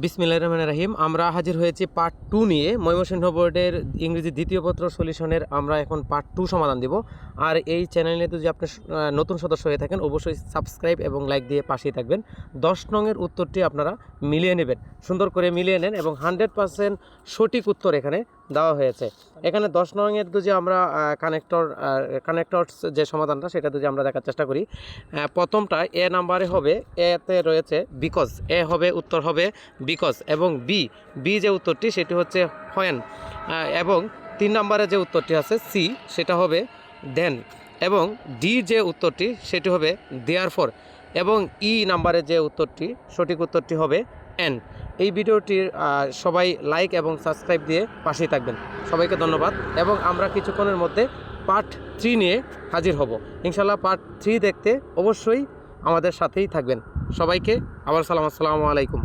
বিসমিল্লাহির রহমানির রহিম। আমরা হাজির হয়েছি পার্ট 2 নিয়ে। ময়মনসিংহ বোর্ডের ইংরেজি দ্বিতীয় পত্র সলিউশনের আমরা এখন পার্ট 2 সমাধান দিব। আর এই চ্যানেলে যদি আপনি নতুন সদস্য হয়ে থাকেন অবশ্যই সাবস্ক্রাইব এবং লাইক দিয়ে পাশেই থাকবেন। 10 নংয়ের উত্তরটি আপনারা মিলিয়ে নেবেন, সুন্দর করে মিলিয়ে নেন এবং 100% সঠিক উত্তর এখানে দেওয়া হয়েছে। এখানে 10 নংয়ের যদি আমরা কানেক্টরস যে সমাধানটা সেটা যদি আমরা দেখার চেষ্টা করি, প্রথমটা এ নাম্বারে হবে, এতে রয়েছে বিকজ, এ হবে উত্তর হবে বিকজ, এবং বি যে উত্তরটি সেটি হচ্ছে হোয়েন, এবং 3 নম্বরে যে উত্তরটি আছে সি সেটা হবে দেন, এবং ডি যে উত্তরটি সেটি হবে দেয়ারফর, এবং ই নাম্বারে যে উত্তরটি সঠিক উত্তরটি হবে এন। এই ভিডিওটির সবাই লাইক এবং সাবস্ক্রাইব দিয়ে পাশেই থাকবেন। সবাইকে ধন্যবাদ এবং আমরা কিছুক্ষণের মধ্যে পার্ট 3 নিয়ে হাজির হব ইনশাল্লাহ। পার্ট 3 দেখতে অবশ্যই আমাদের সাথেই থাকবেন। সবাইকে আবার আসসালামু আলাইকুম।